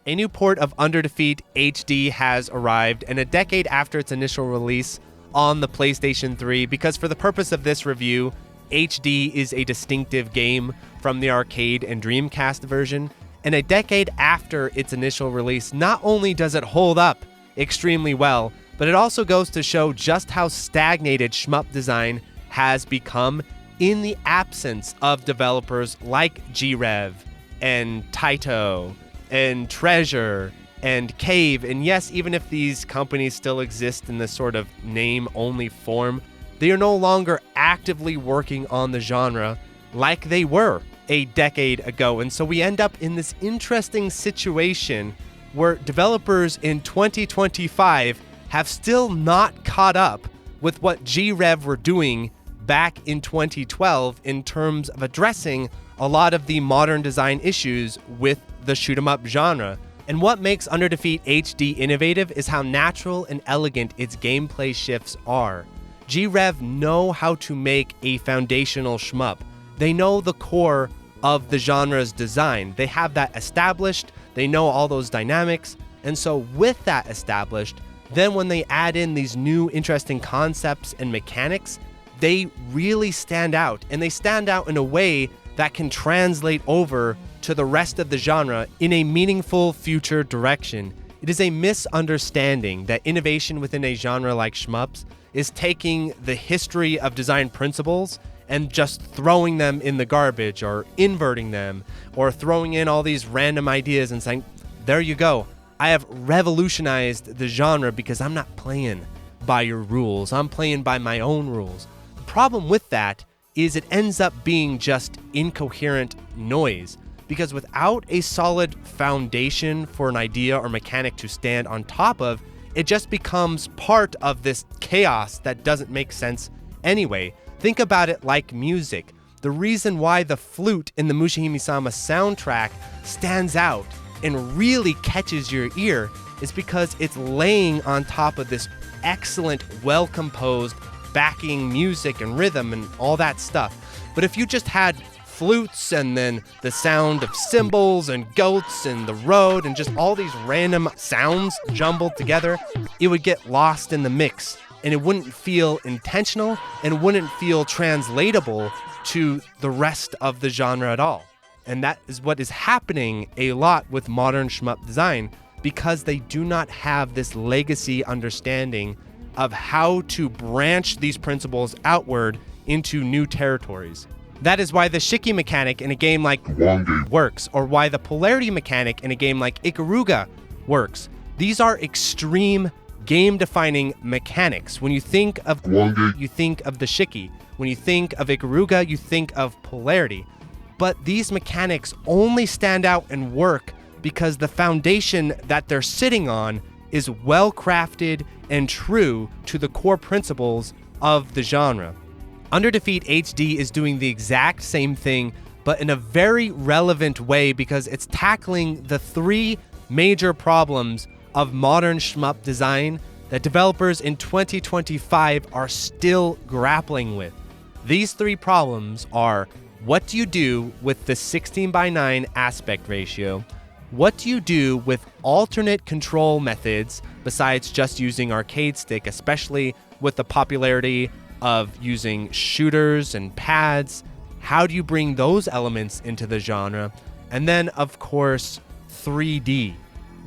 A new port of Under Defeat HD has arrived, and a decade after its initial release on the PlayStation 3, because for the purpose of this review, HD is a distinctive game from the arcade and Dreamcast version, and a decade after its initial release, not only does it hold up extremely well, but it also goes to show just how stagnated shmup design has become in the absence of developers like G.Rev and Taito and Treasure and Cave. And yes, even if these companies still exist in this sort of name-only form, they are no longer actively working on the genre like they were a decade ago. And so we end up in this interesting situation where developers in 2025 have still not caught up with what G.Rev were doing back in 2012 in terms of addressing a lot of the modern design issues with the shoot-'em-up genre. And what makes Under Defeat HD innovative is how natural and elegant its gameplay shifts are. G.Rev know how to make a foundational shmup. They know the core of the genre's design. They have that established, they know all those dynamics, and so with that established, then when they add in these new interesting concepts and mechanics, they really stand out, and they stand out in a way that can translate over to the rest of the genre in a meaningful future direction. It is a misunderstanding that innovation within a genre like shmups is taking the history of design principles and just throwing them in the garbage, or inverting them, or throwing in all these random ideas and saying, there you go, I have revolutionized the genre because I'm not playing by your rules, I'm playing by my own rules. The problem with that is it ends up being just incoherent noise, because without a solid foundation for an idea or mechanic to stand on top of, it just becomes part of this chaos that doesn't make sense anyway. Think about it like music. The reason why the flute in the Mushihime-sama soundtrack stands out and really catches your ear is because it's laying on top of this excellent, well-composed backing music and rhythm and all that stuff. But if you just had flutes and then the sound of cymbals and goats and the road and just all these random sounds jumbled together, it would get lost in the mix, and it wouldn't feel intentional and wouldn't feel translatable to the rest of the genre at all. And that is what is happening a lot with modern shmup design, because they do not have this legacy understanding of how to branch these principles outward into new territories. That is why the Shiki mechanic in a game like works, or why the polarity mechanic in a game like Ikaruga works. These are extreme game-defining mechanics. When you think of you think of the Shiki. When you think of Ikaruga, you think of polarity. But these mechanics only stand out and work because the foundation that they're sitting on is well-crafted and true to the core principles of the genre. Under Defeat HD is doing the exact same thing, but in a very relevant way, because it's tackling the three major problems of modern shmup design that developers in 2025 are still grappling with. These three problems are: what do you do with the 16:9 aspect ratio? What do you do with alternate control methods besides just using arcade stick, especially with the popularity of using shooters and pads? How do you bring those elements into the genre? And then, of course, 3D.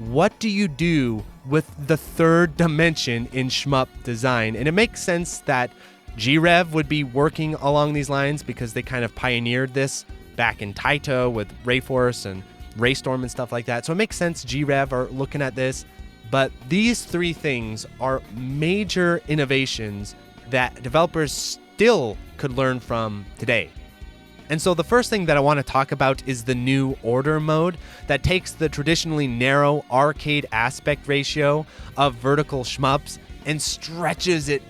What do you do with the third dimension in shmup design? And it makes sense that G.Rev would be working along these lines because they kind of pioneered this back in Taito with Rayforce and Raystorm and stuff like that. So it makes sense G.Rev are looking at this. But these three things are major innovations that developers still could learn from today. And so the first thing that I want to talk about is the new order mode that takes the traditionally narrow arcade aspect ratio of vertical shmups and stretches it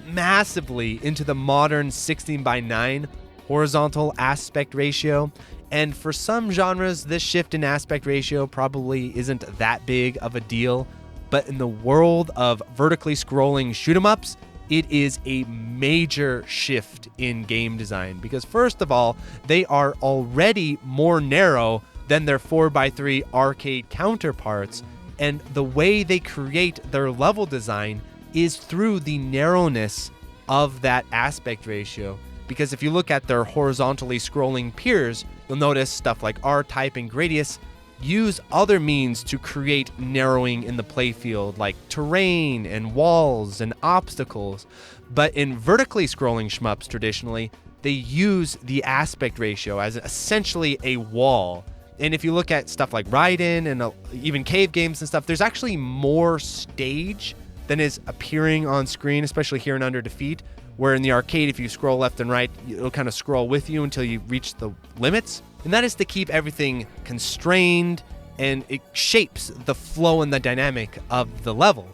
massively into the modern 16:9 horizontal aspect ratio. And for some genres, this shift in aspect ratio probably isn't that big of a deal, but in the world of vertically scrolling shoot-'em-ups, it is a major shift in game design, because first of all, they are already more narrow than their 4x3 arcade counterparts. And the way they create their level design is through the narrowness of that aspect ratio. Because if you look at their horizontally scrolling peers, you'll notice stuff like R-Type and Gradius use other means to create narrowing in the playfield, like terrain and walls and obstacles. But in vertically scrolling shmups traditionally, they use the aspect ratio as essentially a wall. And if you look at stuff like Raiden and even cave games and stuff, there's actually more stage than is appearing on screen, especially here in Under Defeat, where in the arcade, if you scroll left and right, it'll kind of scroll with you until you reach the limits. And that is to keep everything constrained, and it shapes the flow and the dynamic of the level.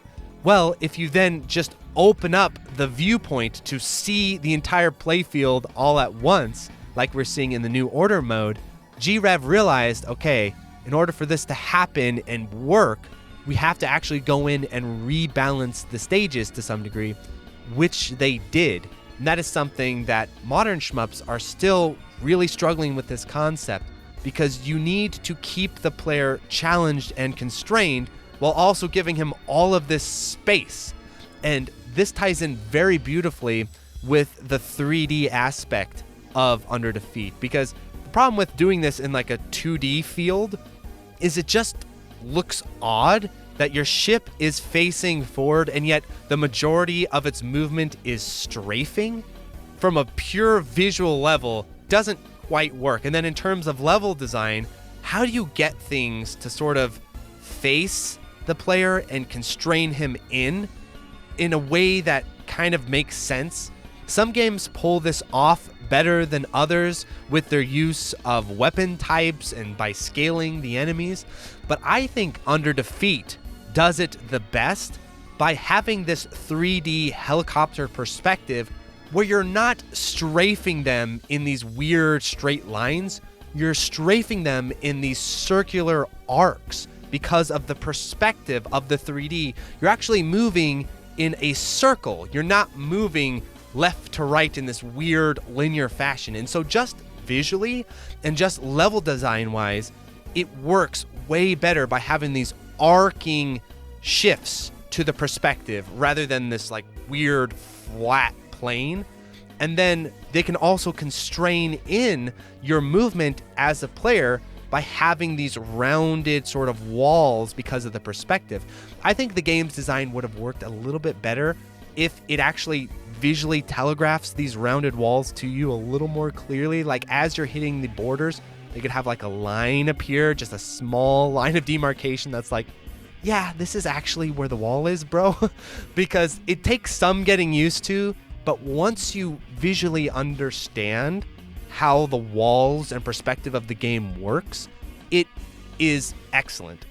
Well, if you then just open up the viewpoint to see the entire playfield all at once, like we're seeing in the New Order mode, G.Rev realized, okay, in order for this to happen and work, we have to actually go in and rebalance the stages to some degree, which they did. And that is something that modern shmups are still really struggling with this concept, because you need to keep the player challenged and constrained while also giving him all of this space. And this ties in very beautifully with the 3D aspect of Under Defeat, because the problem with doing this in like a 2D field is it just looks odd that your ship is facing forward and yet the majority of its movement is strafing. From a pure visual level, doesn't quite work. And then in terms of level design, how do you get things to sort of face the player and constrain him in a way that kind of makes sense? Some games pull this off better than others with their use of weapon types and by scaling the enemies, but I think Under Defeat does it the best by having this 3D helicopter perspective where you're not strafing them in these weird straight lines, you're strafing them in these circular arcs because of the perspective of the 3D. You're actually moving in a circle. You're not moving left to right in this weird linear fashion. And so just visually and just level design wise, it works way better by having these arcing shifts to the perspective rather than this like weird flat plane. And then they can also constrain in your movement as a player by having these rounded sort of walls because of the perspective. I think the game's design would have worked a little bit better if it actually visually telegraphs these rounded walls to you a little more clearly. Like as you're hitting the borders, they could have like a line appear, just a small line of demarcation that's like, yeah, this is actually where the wall is, bro. Because it takes some getting used to, but once you visually understand how the walls and perspective of the game works, it is excellent.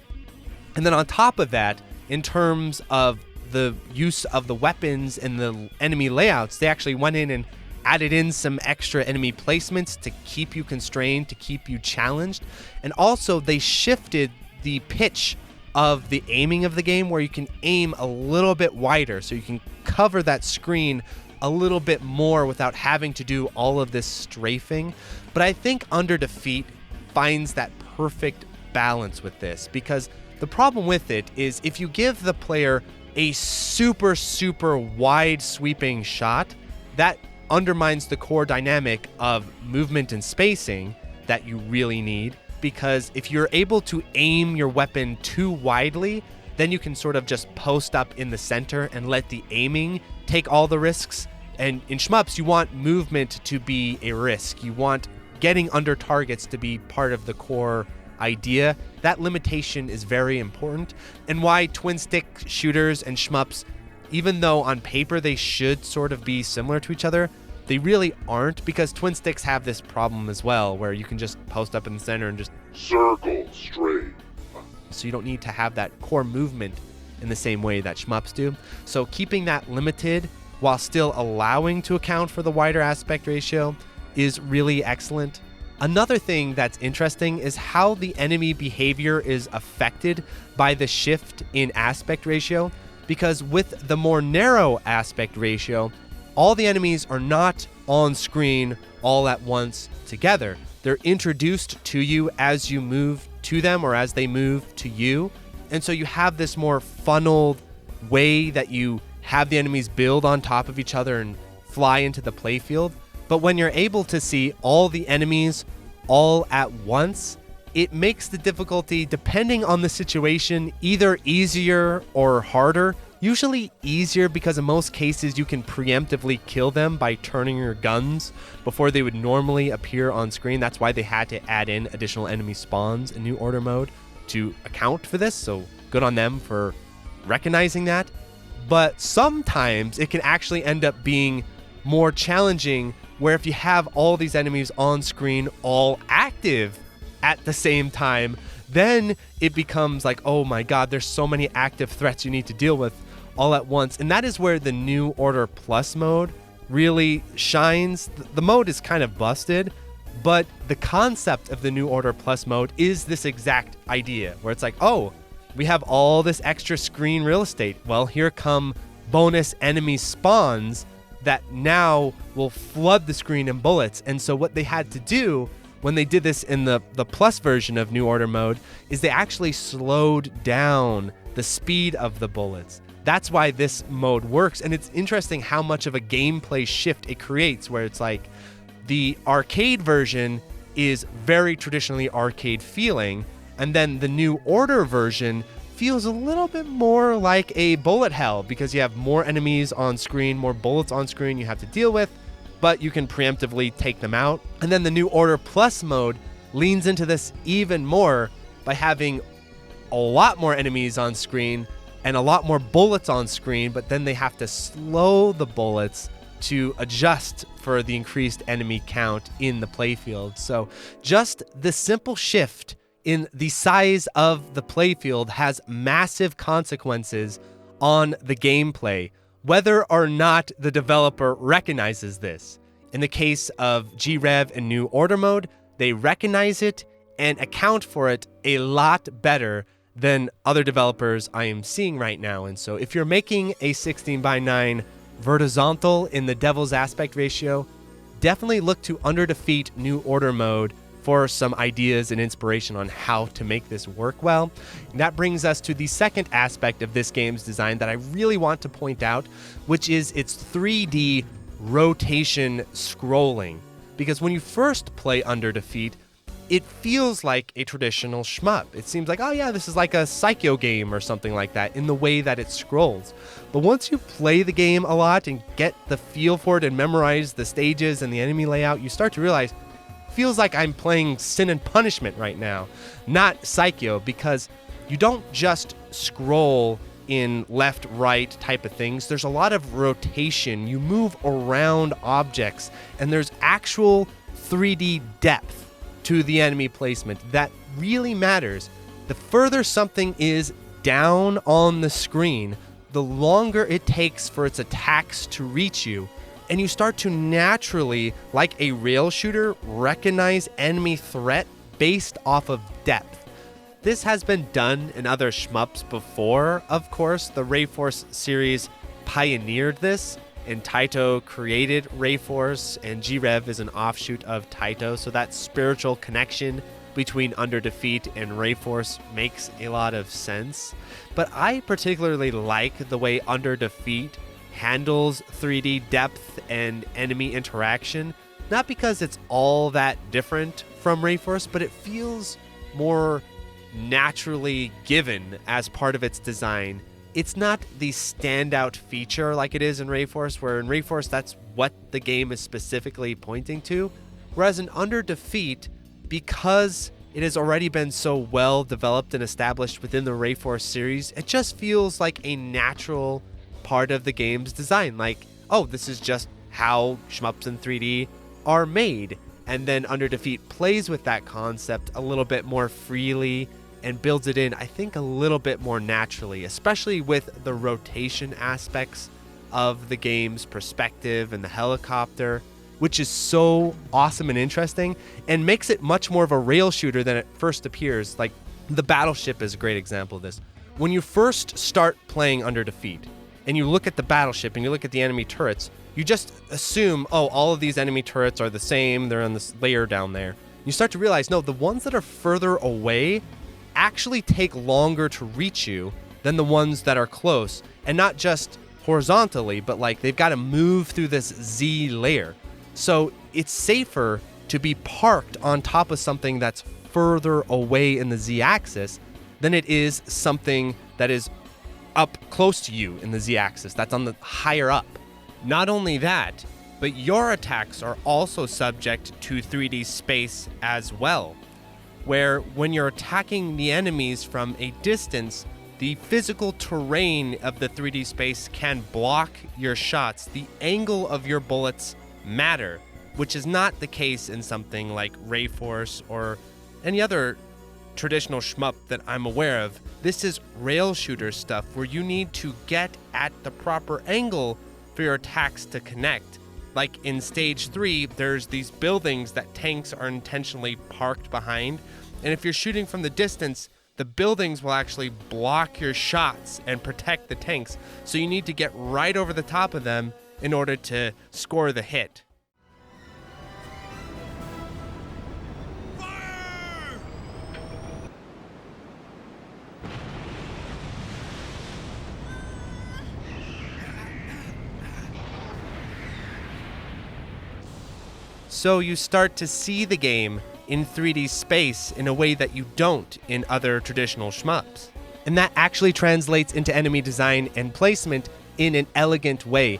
And then on top of that, in terms of the use of the weapons and the enemy layouts, they actually went in and added in some extra enemy placements to keep you constrained, to keep you challenged. And also they shifted the pitch of the aiming of the game where you can aim a little bit wider so you can cover that screen a little bit more without having to do all of this strafing. But I think Under Defeat finds that perfect balance with this, because the problem with it is if you give the player a super wide sweeping shot, that undermines the core dynamic of movement and spacing that you really need. Because if you're able to aim your weapon too widely, then you can sort of just post up in the center and let the aiming take all the risks. And in shmups, you want movement to be a risk. You want getting under targets to be part of the core idea. That limitation is very important, and why twin stick shooters and shmups, even though on paper they should sort of be similar to each other, they really aren't, because twin sticks have this problem as well where you can just post up in the center and just circle straight. So you don't need to have that core movement in the same way that shmups do. So keeping that limited while still allowing to account for the wider aspect ratio is really excellent. Another thing that's interesting is how the enemy behavior is affected by the shift in aspect ratio, because with the more narrow aspect ratio, all the enemies are not on screen all at once together. They're introduced to you as you move to them or as they move to you. And so you have this more funneled way that you have the enemies build on top of each other and fly into the playfield. But when you're able to see all the enemies all at once, it makes the difficulty, depending on the situation, either easier or harder. Usually easier because in most cases you can preemptively kill them by turning your guns before they would normally appear on screen. That's why they had to add in additional enemy spawns in New Order mode to account for this, so good on them for recognizing that. But sometimes it can actually end up being more challenging, where if you have all these enemies on screen all active at the same time, then it becomes like, oh my god, there's so many active threats you need to deal with all at once. And that is where the New Order Plus mode really shines. The mode is kind of busted, but the concept of the New Order Plus mode is this exact idea, where it's like, oh, we have all this extra screen real estate. Well, here come bonus enemy spawns that now will flood the screen in bullets. And so what they had to do when they did this in the Plus version of New Order mode is they actually slowed down the speed of the bullets. That's why this mode works. And it's interesting how much of a gameplay shift it creates, where it's like the arcade version is very traditionally arcade feeling, and then the New Order version feels a little bit more like a bullet hell because you have more enemies on screen, more bullets on screen you have to deal with, but you can preemptively take them out. And then the New Order Plus mode leans into this even more by having a lot more enemies on screen and a lot more bullets on screen, but then they have to slow the bullets to adjust for the increased enemy count in the playfield. So just the simple shift in the size of the playfield has massive consequences on the gameplay, whether or not the developer recognizes this. In the case of G.Rev and New Order mode, they recognize it and account for it a lot better than other developers I am seeing right now. And so if you're making a 16:9 vertical in the Devil's Aspect Ratio, definitely look to Under Defeat New Order mode for some ideas and inspiration on how to make this work well. And that brings us to the second aspect of this game's design that I really want to point out, which is its 3D rotation scrolling. Because when you first play Under Defeat, it feels like a traditional shmup. It seems like, oh yeah, this is like a Psycho game or something like that in the way that it scrolls. But once you play the game a lot and get the feel for it and memorize the stages and the enemy layout, you start to realize it feels like I'm playing Sin and Punishment right now, not Psycho, because you don't just scroll in left, right type of things. There's a lot of rotation. You move around objects, and there's actual 3D depth to the enemy placement that really matters. The further something is down on the screen, the longer it takes for its attacks to reach you, and you start to naturally, like a rail shooter, recognize enemy threat based off of depth. This has been done in other shmups before, of course. The Rayforce series pioneered this, and Taito created Rayforce, and G.Rev is an offshoot of Taito, so that spiritual connection between Under Defeat and Rayforce makes a lot of sense. But I particularly like the way Under Defeat handles 3D depth and enemy interaction, not because it's all that different from Rayforce, but it feels more naturally given as part of its design. It's not the standout feature like it is in Rayforce, where in Rayforce that's what the game is specifically pointing to. Whereas in Under Defeat, because it has already been so well developed and established within the Rayforce series, it just feels like a natural part of the game's design. Like, oh, this is just how shmups in 3D are made. And then Under Defeat plays with that concept a little bit more freely and builds it in, I think, a little bit more naturally, especially with the rotation aspects of the game's perspective and the helicopter, which is so awesome and interesting and makes it much more of a rail shooter than it first appears. Like, the battleship is a great example of this. When you first start playing Under Defeat and you look at the battleship and you look at the enemy turrets, you just assume, oh, all of these enemy turrets are the same, they're on this layer down there. you start to realize, no, the ones that are further away actually take longer to reach you than the ones that are close, and not just horizontally, but like they've got to move through this Z layer. So it's safer to be parked on top of something that's further away in the Z axis than it is something that is up close to you in the Z axis, that's on the higher up. Not only that, but your attacks are also subject to 3D space as well, where when you're attacking the enemies from a distance, the physical terrain of the 3D space can block your shots. The angle of your bullets matter, which is not the case in something like Rayforce or any other traditional shmup that I'm aware of. This is rail shooter stuff where you need to get at the proper angle for your attacks to connect. Like in stage 3, there's these buildings that tanks are intentionally parked behind, and if you're shooting from the distance, the buildings will actually block your shots and protect the tanks, so you need to get right over the top of them in order to score the hit. So you start to see the game in 3D space in a way that you don't in other traditional shmups. And that actually translates into enemy design and placement in an elegant way.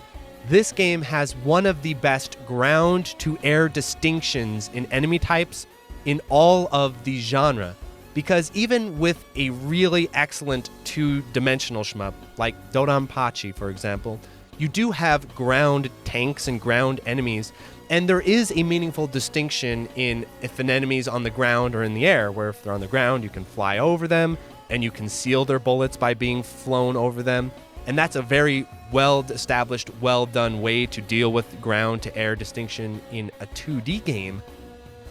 This game has one of the best ground-to-air distinctions in enemy types in all of the genre, because even with a really excellent two-dimensional shmup, like Dodonpachi, for example, you do have ground tanks and ground enemies, and there is a meaningful distinction in if an enemy's on the ground or in the air, where if they're on the ground, you can fly over them, and you conceal their bullets by being flown over them. And that's a very well-established, well-done way to deal with ground-to-air distinction in a 2D game.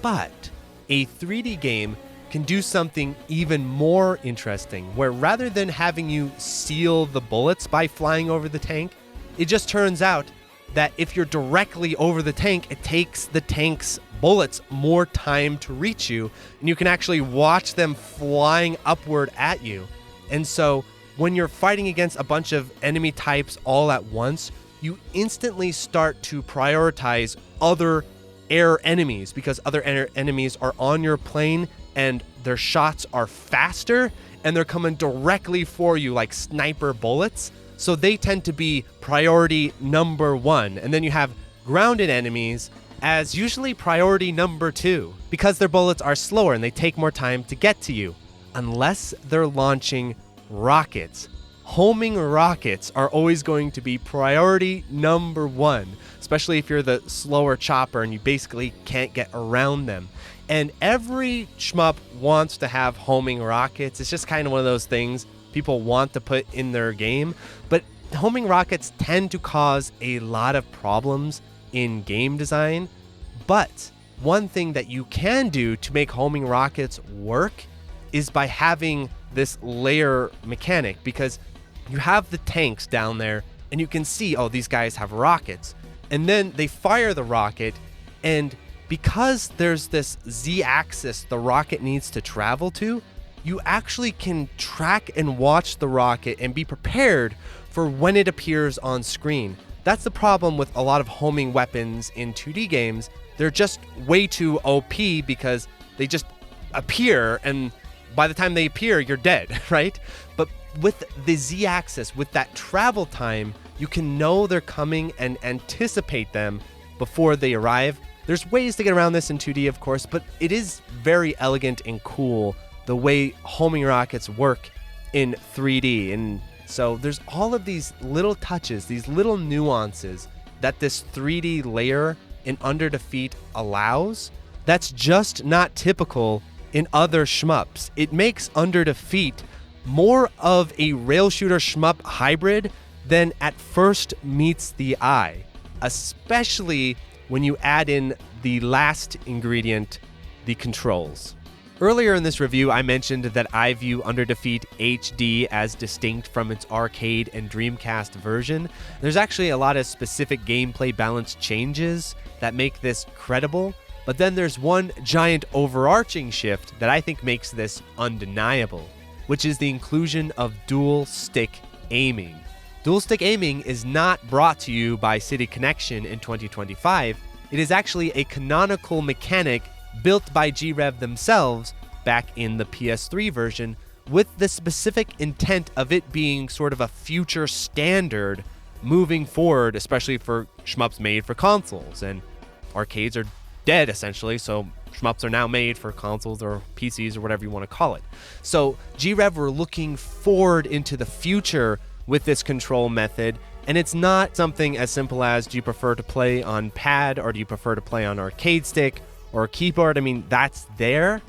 But a 3D game can do something even more interesting, where rather than having you seal the bullets by flying over the tank, it just turns out that if you're directly over the tank, it takes the tank's bullets more time to reach you, and you can actually watch them flying upward at you. And so when you're fighting against a bunch of enemy types all at once, you instantly start to prioritize other air enemies, because other air enemies are on your plane and their shots are faster and they're coming directly for you like sniper bullets. So they tend to be priority number 1. And then you have grounded enemies as usually priority number 2, because their bullets are slower and they take more time to get to you, unless they're launching rockets. Homing rockets are always going to be priority number 1, especially if you're the slower chopper and you basically can't get around them. And every shmup wants to have homing rockets. It's just kind of one of those things people want to put in their game, but homing rockets tend to cause a lot of problems in game design. But one thing that you can do to make homing rockets work is by having this layer mechanic, because you have the tanks down there and you can see, oh, these guys have rockets, and then they fire the rocket, and because there's this Z-axis the rocket needs to travel to, you actually can track and watch the rocket and be prepared for when it appears on screen. That's the problem with a lot of homing weapons in 2D games. They're just way too OP because they just appear, and by the time they appear, you're dead, right? But with the Z-axis, with that travel time, you can know they're coming and anticipate them before they arrive. There's ways to get around this in 2D, of course, but it is very elegant and cool the way homing rockets work in 3D. And so there's all of these little touches, these little nuances that this 3D layer in Under Defeat allows that's just not typical in other shmups. It makes Under Defeat more of a rail shooter shmup hybrid than at first meets the eye, especially when you add in the last ingredient, the controls. Earlier in this review, I mentioned that I view Under Defeat HD as distinct from its arcade and Dreamcast version. There's actually a lot of specific gameplay balance changes that make this credible. But then there's one giant overarching shift that I think makes this undeniable, which is the inclusion of dual stick aiming. Dual stick aiming is not brought to you by City Connection in 2025. It is actually a canonical mechanic built by G.Rev themselves back in the PS3 version, with the specific intent of it being sort of a future standard moving forward, especially for shmups made for consoles. And arcades are dead, essentially, so shmups are now made for consoles or PCs or whatever you want to call it. So G.Rev were looking forward into the future with this control method, and it's not something as simple as, do you prefer to play on pad or do you prefer to play on arcade stick or keyboard? I mean, that's there,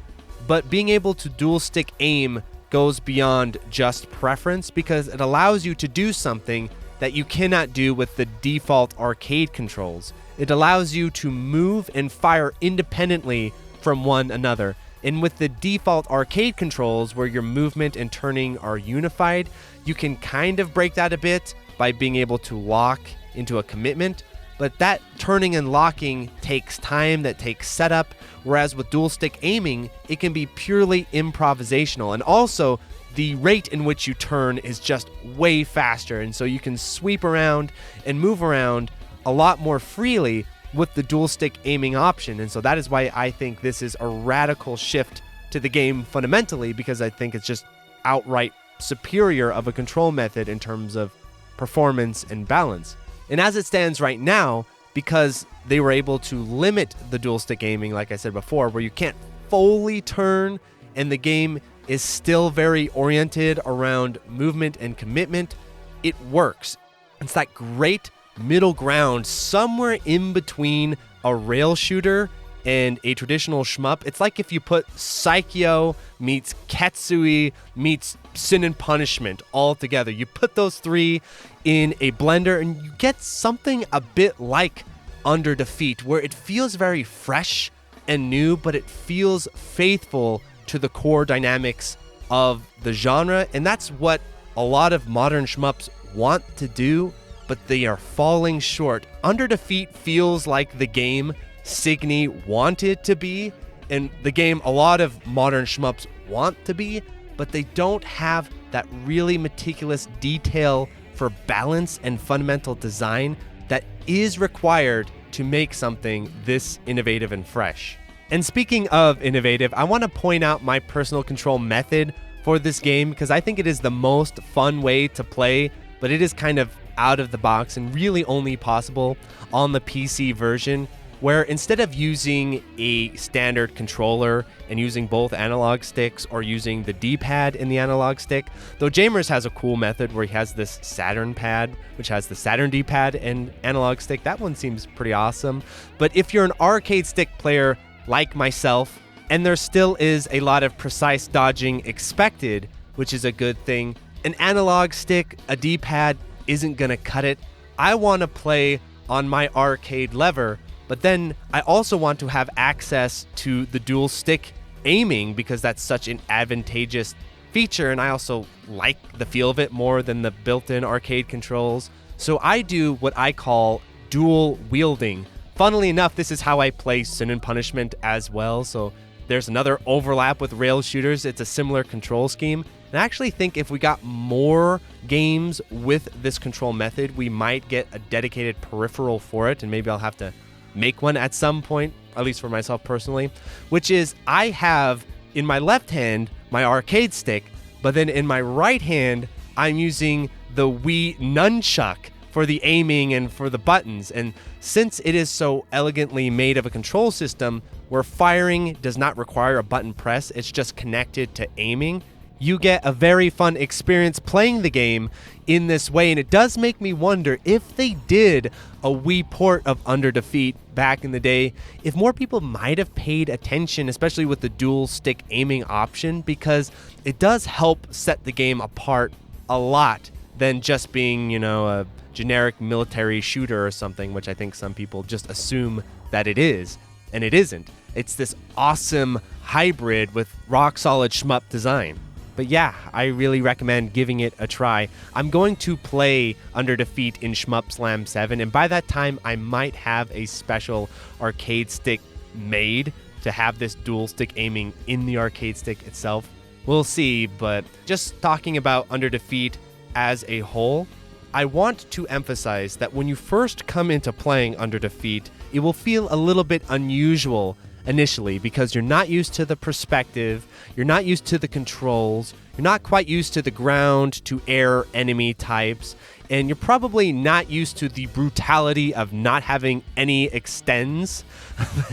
but being able to dual stick aim goes beyond just preference, because it allows you to do something that you cannot do with the default arcade controls. It allows you to move and fire independently from one another. And with the default arcade controls, where your movement and turning are unified, you can kind of break that a bit by being able to lock into a commitment. But that turning and locking takes time, that takes setup, whereas with dual stick aiming, it can be purely improvisational. And also, the rate in which you turn is just way faster, and so you can sweep around and move around a lot more freely with the dual stick aiming option. And so that is why I think this is a radical shift to the game fundamentally, because I think it's just outright superior of a control method in terms of performance and balance. And as it stands right now, because they were able to limit the dual stick aiming, like I said before, where you can't fully turn and the game is still very oriented around movement and commitment, it works. It's that great middle ground somewhere in between a rail shooter and a traditional shmup. It's like if you put Psycho meets Ketsui meets Sin and Punishment all together. You put those three in a blender and you get something a bit like Under Defeat, where it feels very fresh and new, but it feels faithful to the core dynamics of the genre. And that's what a lot of modern shmups want to do, but they are falling short. Under Defeat feels like the game Signy wanted to be, and the game a lot of modern shmups want to be, but they don't have that really meticulous detail for balance and fundamental design that is required to make something this innovative and fresh. And speaking of innovative, I want to point out my personal control method for this game, because I think it is the most fun way to play, but it is kind of out of the box and really only possible on the PC version, where instead of using a standard controller and using both analog sticks or using the D-pad in the analog stick, though Jamers has a cool method where he has this Saturn pad, which has the Saturn D-pad and analog stick. That one seems pretty awesome. But if you're an arcade stick player like myself, and there still is a lot of precise dodging expected, which is a good thing, an analog stick, a D-pad isn't gonna cut it. I want to play on my arcade lever, but then I also want to have access to the dual stick aiming, because that's such an advantageous feature, and I also like the feel of it more than the built-in arcade controls. So I do what I call dual wielding. Funnily enough, this is how I play Sin and Punishment as well, so there's another overlap with rail shooters. It's a similar control scheme. And I actually think if we got more games with this control method, we might get a dedicated peripheral for it, and maybe I'll have to make one at some point, at least for myself personally, which is I have in my left hand my arcade stick, but then in my right hand I'm using the Wii NUNCHUCK for the aiming and for the buttons. And since it is so elegantly made of a control system where firing does not require a button press, it's just connected to aiming, you get a very fun experience playing the game in this way. And it does make me wonder, if they did a Wii port of Under Defeat back in the day, if more people might have paid attention, especially with the dual stick aiming option, because it does help set the game apart a lot than just being, you know, a generic military shooter or something, which I think some people just assume that it is, and it isn't. It's this awesome hybrid with rock solid shmup design. But yeah, I really recommend giving it a try. I'm going to play Under Defeat in Shmup Slam 7, and by that time I might have a special arcade stick made to have this dual stick aiming in the arcade stick itself. We'll see, but just talking about Under Defeat as a whole, I want to emphasize that when you first come into playing Under Defeat, it will feel a little bit unusual initially because you're not used to the perspective, you're not used to the controls, you're not quite used to the ground to air enemy types, and you're probably not used to the brutality of not having any extends.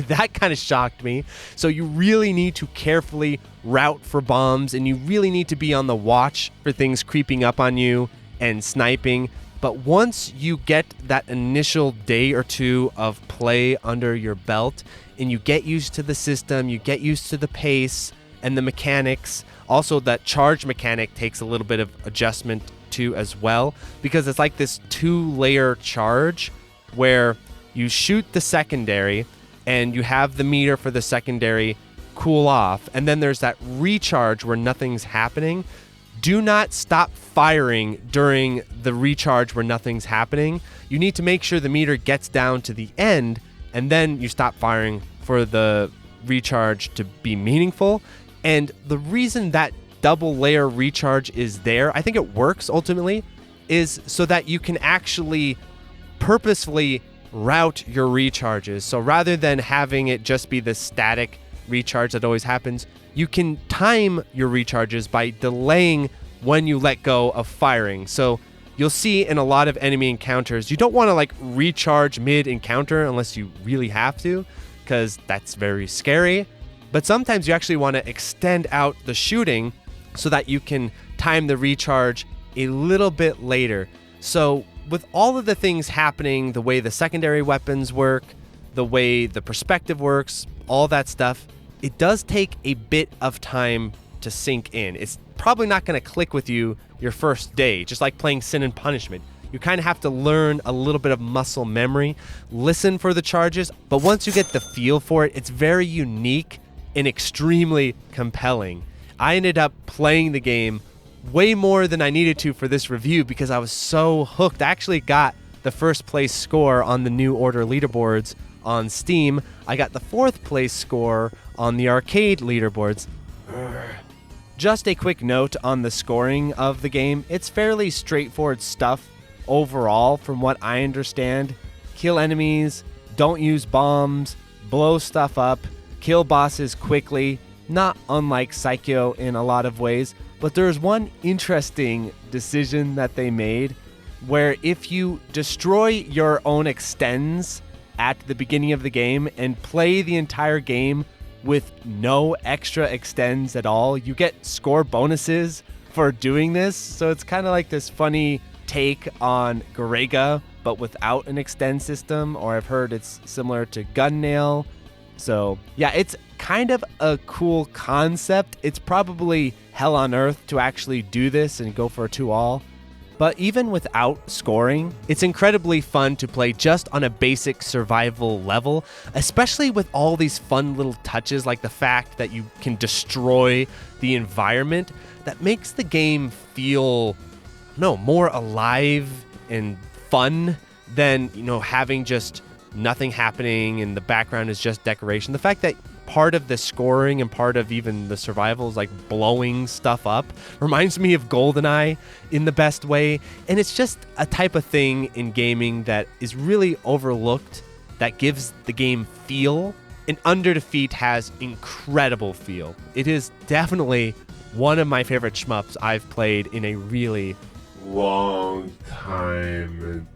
That kind of shocked me. So you really need to carefully route for bombs, and you really need to be on the watch for things creeping up on you and sniping. But once you get that initial day or two of play under your belt, and you get used to the system, you get used to the pace and the mechanics. Also, that charge mechanic takes a little bit of adjustment too as well, because it's like this 2-layer charge where you shoot the secondary and you have the meter for the secondary cool off, and then there's that recharge where nothing's happening. Do not stop firing during the recharge where nothing's happening. You need to make sure the meter gets down to the end, and then you stop firing for the recharge to be meaningful. And the reason that double layer recharge is there, I think it works ultimately, is so that you can actually purposefully route your recharges. So rather than having it just be the static recharge that always happens, you can time your recharges by delaying when you let go of firing. So you'll see in a lot of enemy encounters, you don't want to like recharge mid encounter unless you really have to, because that's very scary. But sometimes you actually want to extend out the shooting so that you can time the recharge a little bit later. So with all of the things happening, the way the secondary weapons work, the way the perspective works, all that stuff, it does take a bit of time to sink in. It's probably not going to click with you your first day, just like playing Sin and Punishment. You kind of have to learn a little bit of muscle memory, listen for the charges, but once you get the feel for it, it's very unique and extremely compelling. I ended up playing the game way more than I needed to for this review because I was so hooked. I actually got the first place score on the New Order leaderboards on Steam. I got the 4th place score on the arcade leaderboards. Just a quick note on the scoring of the game. It's fairly straightforward stuff overall from what I understand. Kill enemies, don't use bombs, blow stuff up, kill bosses quickly, not unlike Psycho in a lot of ways. But there's one interesting decision that they made where if you destroy your own extends at the beginning of the game and play the entire game with no extra extends at all, you get score bonuses for doing this. So it's kind of like this funny take on Garega, but without an extend system, or I've heard it's similar to Gun Nail. So yeah, it's kind of a cool concept. It's probably hell on earth to actually do this and go for a 2-all. But even without scoring, it's incredibly fun to play just on a basic survival level, especially with all these fun little touches like the fact that you can destroy the environment. That makes the game feel more alive and fun than, having just nothing happening and the background is just decoration. The fact that part of the scoring and part of even the survival is like blowing stuff up reminds me of GoldenEye in the best way. And it's just a type of thing in gaming that is really overlooked that gives the game feel. And Under Defeat has incredible feel. It is definitely one of my favorite shmups I've played in a really long time.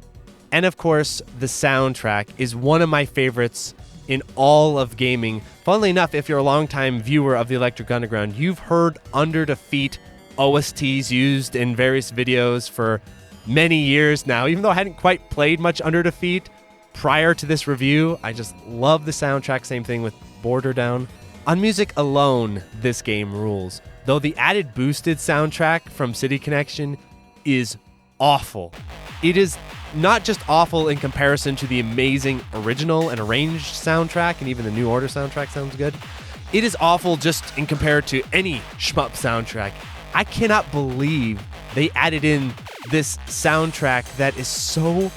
And of course, the soundtrack is one of my favorites in all of gaming. Funnily enough, if you're a longtime viewer of the Electric Underground, you've heard Under Defeat OSTs used in various videos for many years now. Even though I hadn't quite played much Under Defeat prior to this review, I just love the soundtrack. Same thing with Border Down. On music alone, this game rules. Though the added boosted soundtrack from City Connection is awful. It is not just awful in comparison to the amazing original and arranged soundtrack, and even the New Order soundtrack sounds good. It is awful just in compared to any shmup soundtrack. I cannot believe they added in this soundtrack that is so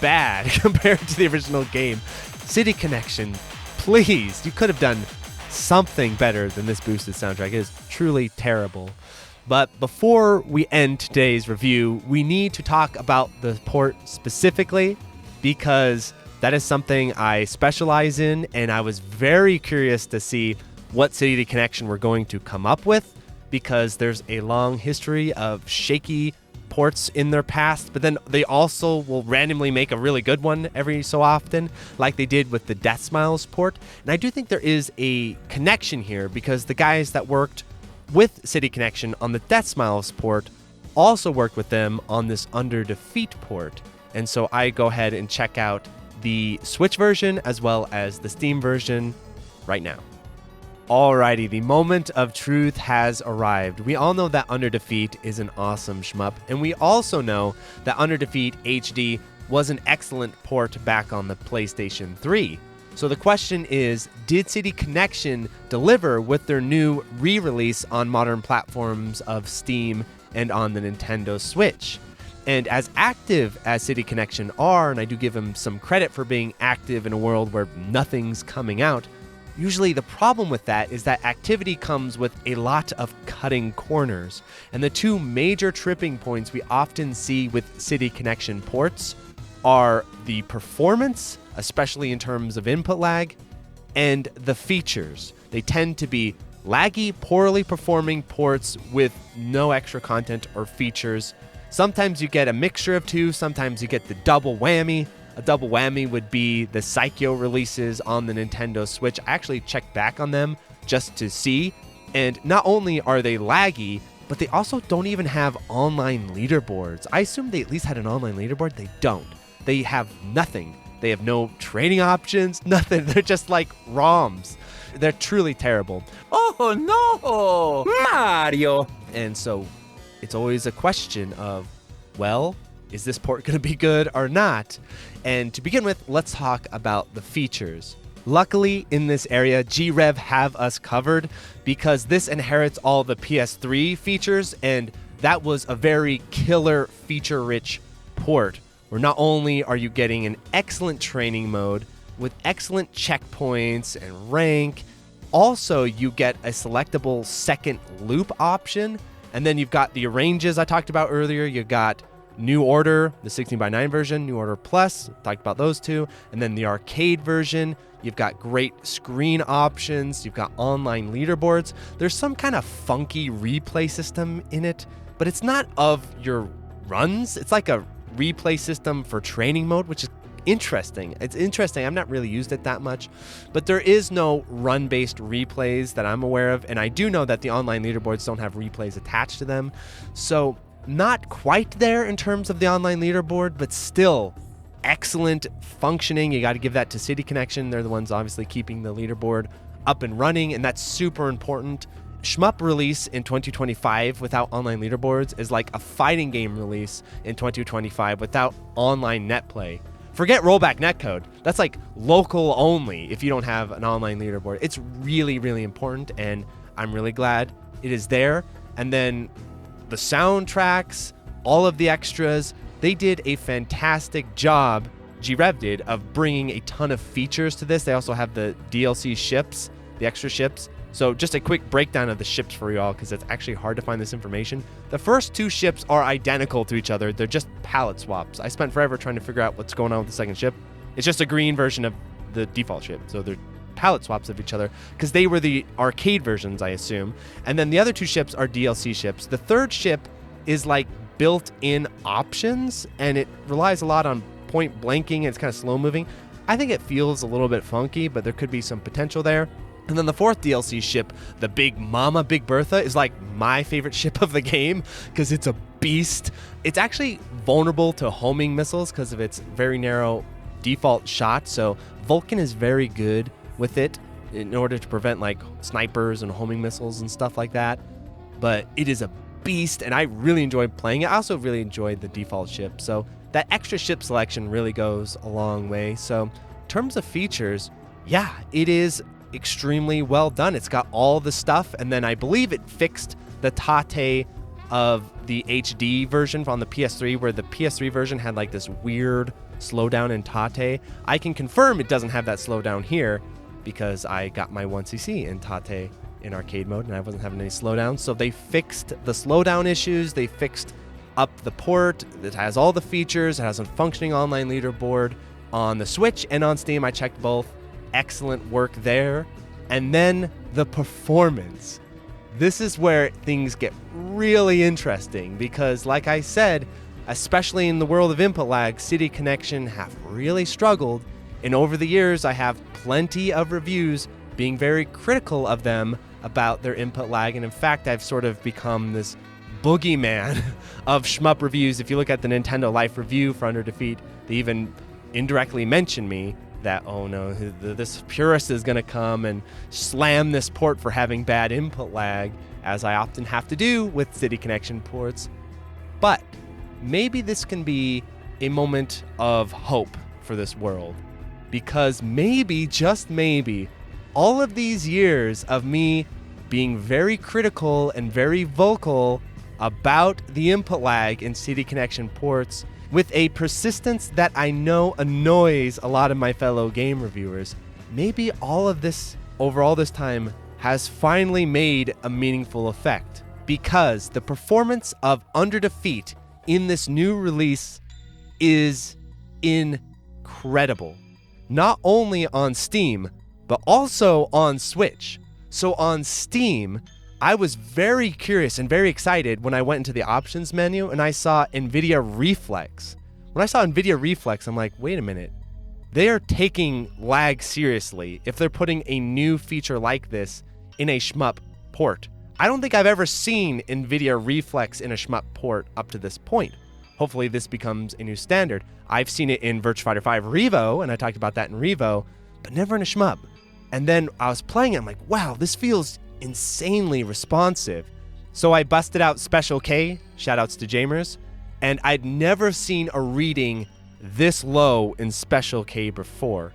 bad compared to the original game. City Connection, please, you could have done something better than this boosted soundtrack. It is truly terrible. But before we end today's review, we need to talk about the port specifically, because that is something I specialize in, and I was very curious to see what City Connection we're going to come up with, because there's a long history of shaky ports in their past, but then they also will randomly make a really good one every so often, like they did with the Death Smiles port. And I do think there is a connection here, because the guys that worked with City Connection on the Death Smiles port also worked with them on this Under Defeat port. And so I go ahead and check out the Switch version as well as the Steam version right now. Alrighty, the moment of truth has arrived. We all know that Under Defeat is an awesome shmup, and we also know that Under Defeat HD was an excellent port back on the PlayStation 3. So the question is, did City Connection deliver with their new re-release on modern platforms of Steam and on the Nintendo Switch? And as active as City Connection are, and I do give them some credit for being active in a world where nothing's coming out, usually the problem with that is that activity comes with a lot of cutting corners. And the two major tripping points we often see with City Connection ports are the performance, especially in terms of input lag, and the features. They tend to be laggy, poorly performing ports with no extra content or features. Sometimes you get a mixture of two, sometimes you get the double whammy. A double whammy would be the Psycho releases on the Nintendo Switch. I actually checked back on them just to see, and not only are they laggy, but they also don't even have online leaderboards. I assume they at least had an online leaderboard. They don't. They have nothing. They have no training options, nothing. They're just like ROMs. They're truly terrible. Oh no, Mario! And so it's always a question of, well, is this port going to be good or not? And to begin with, let's talk about the features. Luckily, in this area, G.Rev have us covered, because this inherits all the PS3 features, and that was a very killer feature-rich port, where not only are you getting an excellent training mode with excellent checkpoints and rank, also you get a selectable second loop option, and then you've got the ranges I talked about earlier. You got New Order, the 16:9 version, New Order Plus, talked about those two, and then the arcade version. You've got great screen options, you've got online leaderboards. There's some kind of funky replay system in it, but it's not of your runs. It's like a replay system for training mode, which is interesting. It's interesting. I've not really used it that much, but there is no run-based replays that I'm aware of, and I do know that the online leaderboards don't have replays attached to them. So not quite there in terms of the online leaderboard, but still excellent functioning. You got to give that to City Connection. They're the ones obviously keeping the leaderboard up and running, and that's super important. Shmup release in 2025 without online leaderboards is like a fighting game release in 2025 without online net play. Forget rollback netcode. That's like local only if you don't have an online leaderboard. It's really, really important, and I'm really glad it is there. And then the soundtracks, all of the extras, they did a fantastic job, G.Rev did, of bringing a ton of features to this. They also have the DLC ships, the extra ships. So just a quick breakdown of the ships for y'all, because it's actually hard to find this information. The first two ships are identical to each other. They're just palette swaps. I spent forever trying to figure out what's going on with the second ship. It's just a green version of the default ship. So they're palette swaps of each other, because they were the arcade versions, I assume. And then the other two ships are DLC ships. The third ship is like built-in options, and it relies a lot on point blanking, and it's kind of slow moving. I think it feels a little bit funky, but there could be some potential there. And then the fourth DLC ship, the Big Mama Big Bertha, is like my favorite ship of the game, because it's a beast. It's actually vulnerable to homing missiles because of its very narrow default shot. So Vulcan is very good with it in order to prevent like snipers and homing missiles and stuff like that. But it is a beast, and I really enjoyed playing it. I also really enjoyed the default ship. So that extra ship selection really goes a long way. So in terms of features, yeah, it is extremely well done. It's got all the stuff, and then I believe it fixed the Taito of the HD version on the PS3, where the PS3 version had like this weird slowdown in Taito. I can confirm it doesn't have that slowdown here, because I got my 1cc in Tate in arcade mode and I wasn't having any slowdowns. So they fixed the slowdown issues. They fixed up the port. It has all the features. It has a functioning online leaderboard on the Switch and on Steam. I checked both. Excellent work there. And then the performance. This is where things get really interesting because, like I said, especially in the world of input lag, City Connection have really struggled. And over the years, I have plenty of reviews being very critical of them about their input lag. And in fact, I've sort of become this boogeyman of shmup reviews. If you look at the Nintendo Life review for Under Defeat, they even indirectly mention me that, oh no, this purist is going to come and slam this port for having bad input lag, as I often have to do with City Connection ports. But maybe this can be a moment of hope for this world, because maybe, just maybe, all of these years of me being very critical and very vocal about the input lag in City Connection ports, with a persistence that I know annoys a lot of my fellow game reviewers, maybe all of this over all this time has finally made a meaningful effect, because the performance of Under Defeat in this new release is incredible. Not only on Steam, but also on Switch. So on Steam, I was very curious and very excited when I went into the options menu and I saw NVIDIA Reflex. When I saw NVIDIA Reflex, I'm like, wait a minute. They are taking lag seriously if they're putting a new feature like this in a shmup port. I don't think I've ever seen NVIDIA Reflex in a shmup port up to this point. Hopefully this becomes a new standard. I've seen it in Virtua Fighter 5 Revo, and I talked about that in Revo, but never in a shmup. And then I was playing it, I'm like, wow, this feels insanely responsive. So I busted out Special K, shoutouts to Jamers, and I'd never seen a reading this low in Special K before.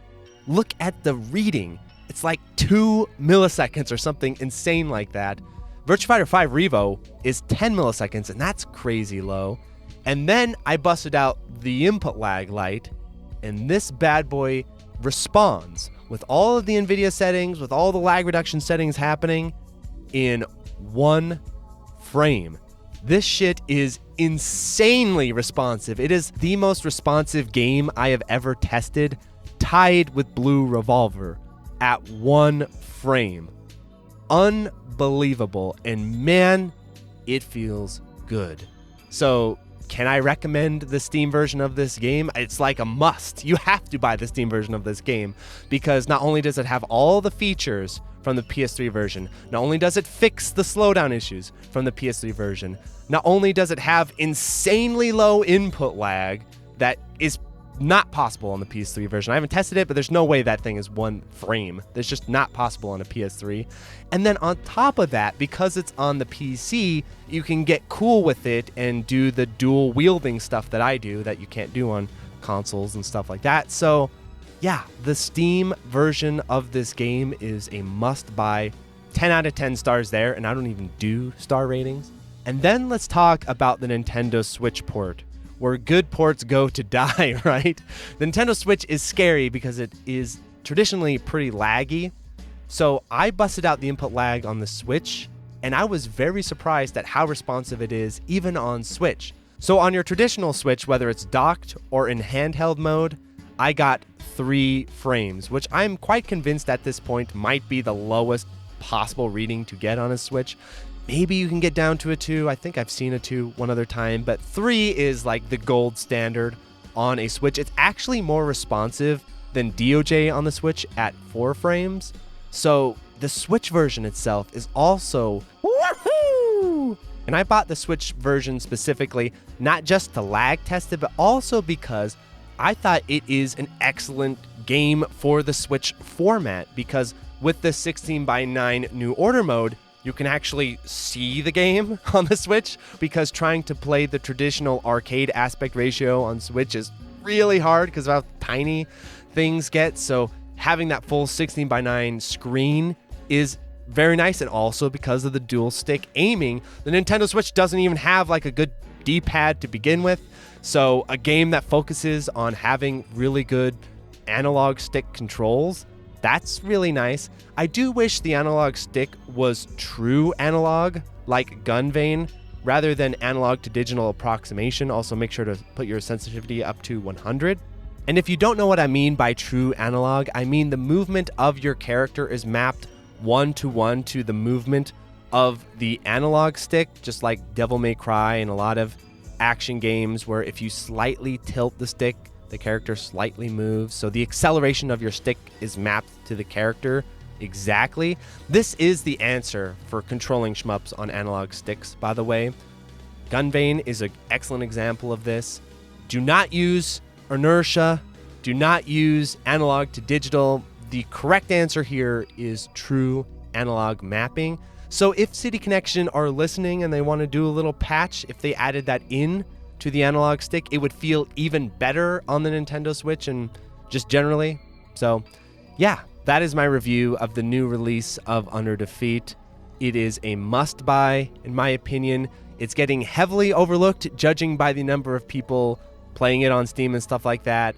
Look at the reading. It's like 2 milliseconds or something insane like that. Virtua Fighter 5 Revo is 10 milliseconds, and that's crazy low. And then I busted out the input lag light, and this bad boy responds with all of the NVIDIA settings, with all the lag reduction settings happening in 1 frame. This shit is insanely responsive. It is the most responsive game I have ever tested, tied with Blue Revolver at 1 frame. Unbelievable. And man, it feels good. So can I recommend the Steam version of this game? It's like a must. You have to buy the Steam version of this game, because not only does it have all the features from the PS3 version, not only does it fix the slowdown issues from the PS3 version, not only does it have insanely low input lag that is not possible on the PS3 version. I haven't tested it, but there's no way that thing is 1 frame. That's just not possible on a PS3. And then on top of that, because it's on the PC, you can get cool with it and do the dual wielding stuff that I do that you can't do on consoles and stuff like that. So yeah, the Steam version of this game is a must-buy. 10 out of 10 stars there, and I don't even do star ratings. And then let's talk about the Nintendo Switch port, where good ports go to die, right? The Nintendo Switch is scary because it is traditionally pretty laggy. So I busted out the input lag on the Switch, and I was very surprised at how responsive it is even on Switch. So on your traditional Switch, whether it's docked or in handheld mode, I got 3 frames, which I'm quite convinced at this point might be the lowest possible reading to get on a Switch. Maybe you can get down to a 2. I think I've seen a 2 one other time, but 3 is like the gold standard on a Switch. It's actually more responsive than DOJ on the Switch at 4 frames. So the Switch version itself is also woohoo! And I bought the Switch version specifically, not just to lag test it, but also because I thought it is an excellent game for the Switch format, because with the 16:9 New Order mode, you can actually see the game on the Switch, because trying to play the traditional arcade aspect ratio on Switch is really hard because of how tiny things get. So having that full 16:9 screen is very nice. And also because of the dual stick aiming, the Nintendo Switch doesn't even have like a good D-pad to begin with. So a game that focuses on having really good analog stick controls, That's really nice. I do wish the analog stick was true analog, like gun vein, rather than analog to digital approximation. Also make sure to put your sensitivity up to 100. And if you don't know what I mean by true analog, I mean the movement of your character is mapped 1-to-1 to the movement of the analog stick, just like Devil May Cry and a lot of action games where if you slightly tilt the stick, the character slightly moves. So the acceleration of your stick is mapped to the character exactly. This is the answer for controlling shmups on analog sticks, by the way. Gunvein is an excellent example of this. Do not use inertia. Do not use analog to digital. The correct answer here is true analog mapping. So if City Connection are listening and they want to do a little patch, if they added that in to the analog stick, it would feel even better on the Nintendo Switch and just generally. So yeah, that is my review of the new release of Under Defeat. It is a must-buy, in my opinion. It's getting heavily overlooked, judging by the number of people playing it on Steam and stuff like that,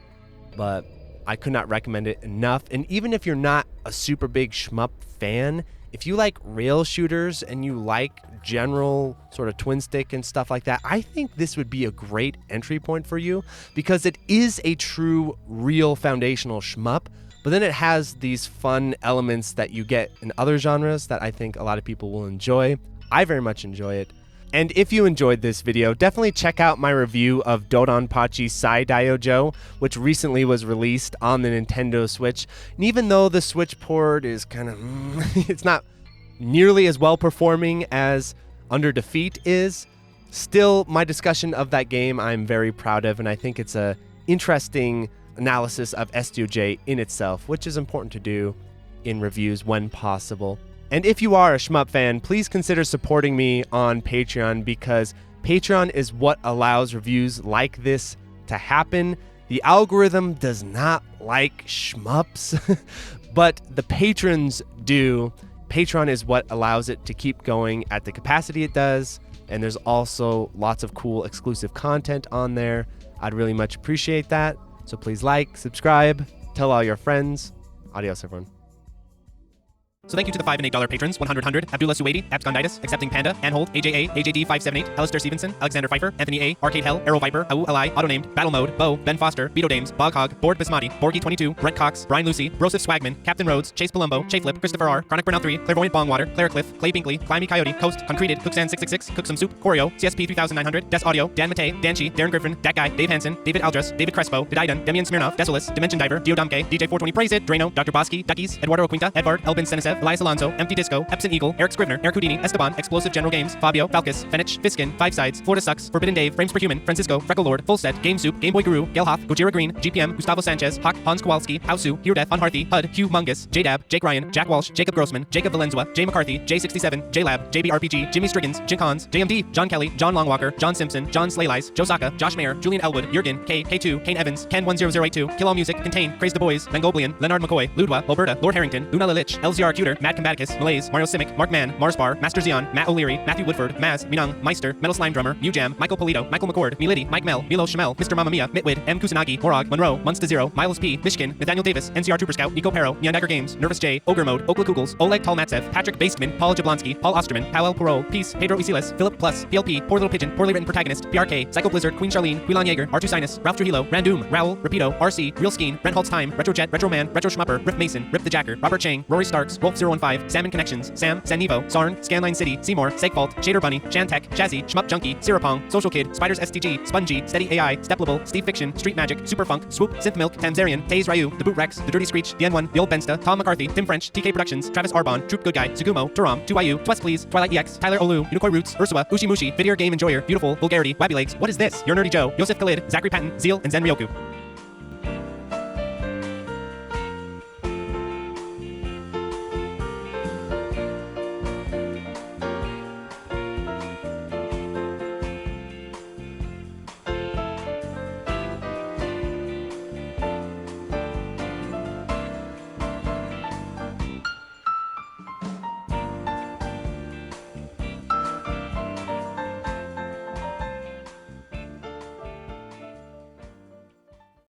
but I could not recommend it enough. And even if you're not a super big shmup fan, if you like rail shooters and you like general sort of twin stick and stuff like that, I think this would be a great entry point for you because it is a true, real foundational shmup, but then it has these fun elements that you get in other genres that I think a lot of people will enjoy. I very much enjoy it. And if you enjoyed this video, definitely check out my review of Dodonpachi Sai Daiojo, which recently was released on the Nintendo Switch. And even though the Switch port is kind of, it's not nearly as well performing as Under Defeat is, still my discussion of that game I'm very proud of, and I think it's a interesting analysis of SDOJ in itself, which is important to do in reviews when possible. And if you are a shmup fan, please consider supporting me on Patreon because Patreon is what allows reviews like this to happen. The algorithm does not like shmups, but the patrons do. Patreon is what allows it to keep going at the capacity it does, and there's also lots of cool exclusive content on there. I'd really much appreciate that. So please like, subscribe, tell all your friends. Adios, everyone. So thank you to the $5 and $8 patrons, 100, Abdullah Suwaidi, Absconditis, Accepting Panda, Anhold, AJA, AJD578, Alistair Stevenson, Alexander Pfeiffer, Anthony A, Arcade Hell, Arrow Viper, Au Li, Autonamed, Battle Mode, Bo, Ben Foster, Beto Dames, Bog Hog, Board Bismati, Borgie22, Brent Cox, Brian Lucy, Broseph Swagman, Captain Rhodes, Chase Palumbo, Chaflip, Christopher R, Chronic Burnout 3, Clairvoyant Bongwater, Claire Cliff, Clay Binkley, Climby Coyote, Coast, Concreted, Cooksan666, Cook Some Soup, Corio, CSP 3900, Des Audio, Dan Matei, Danchi, Darren Griffin, Dat Guy, Dave Hansen, David Aldress, David Crespo, Didaidan, Demian Smirnov, Desolus, Dimension Diver, Diodamke, DJ420 Praise It, Drano, Dr. Bosky, Duckies, Eduardo Quinta, Edvard, Elbin Senesev, Elias Alonso, Empty Disco, Epson Eagle, Eric Scrivener, Eric Houdini, Esteban, Explosive General Games, Fabio, Falcus, Fenich, Fiskin, Five Sides, Florida Sucks, Forbidden Dave, Frames Per Human, Francisco, Freckle Lord, Full Set, Game Soup, Game Boy Guru, Gelhoff, Gojira Green, GPM, Gustavo Sanchez, Hawk, Hans Kowalski, Hausu, Hero Death, Unhearthy, HUD, Hugh Mungus, J-Dab, Jake Ryan, Jack Walsh, Jacob Grossman, Jacob Valenzuela, Jay McCarthy, J67, J-Lab, JBRPG, Jimmy Striggins, Jink Hans, JMD, John Kelly, John Longwalker, John Simpson, John Slaylise, Joe Saka, Josh Mayer, Julian Elwood, Jurgen, K, K2, Kane Evans, Ken10082, Kill All Music, Contain, Praise the Boys, Mangoblian, Leonard McCoy, Ludwa, Alberta, Lord Harrington, Luna Lilich, LZR Cuter, Mad Combaticus, Malaise, Mario Simic, Mark Mann, Mars Bar, Master Zion, Matt O'Leary, Matthew Woodford, Maz, Minang, Meister, Metal Slime Drummer, New Jam, Michael Polito, Michael McCord, Milady, Mike Mel, Milo Shamel, Mr. Mamma Mia, Mitwid, M. Kusanagi, Morog, Monroe, Munsta Zero, Miles P, Mishkin, Nathaniel Davis, NCR Trooper Scout, Nico Pero, Neondagger Games, Nervous J, Ogre Mode, Okla Kugels, Oleg Talmatsev, Patrick Baseman, Paul Jablonski, Paul Osterman, Powell Perot, Peace, Pedro Isiles, Philip Plus, PLP, Poor Little Pigeon, Poorly Written Protagonist, PRK, Psycho Blizzard, Queen Charlene, Quilon Jaeger, R2 Sinus, Ralph Trujillo, Randoom, Raoul, Rapido, RC, Real Skeen, Brent Holtz Time, Retrojet, Retro Man, Retro Schmupper, Rip Mason, Rip the Jacker, Robert Chang, Rory Starks, Wolf015, Salmon Connections, Sam, Sanivo, Sarn, Scanline City, Seymour, Segfault, Shader Bunny, Shantech, Chazzy, Shmup Junkie, Sirapong, Social Kid, Spiders STG, Spongy, Steady AI, Steplable, Steve Fiction, Street Magic, Superfunk, Swoop, Synth Milk, Tamzarian, Taze Ryu, The Boot Rex, The Dirty Screech, The N1, The Old Bensta, Tom McCarthy, Tim French, TK Productions, Travis Arbon, Troop Good Guy, Sugumo, Turam, 2IU, Twest Please, Twilight EX, Tyler Olu, Unicoi Roots, Ursua, Ushi Mushi, Video Game Enjoyer, Beautiful, Vulgarity, Wabby Legs, What Is This? Your Nerdy Joe, Yosef Khalid, Zachary Patton, Zeal, and Zen Ryoku.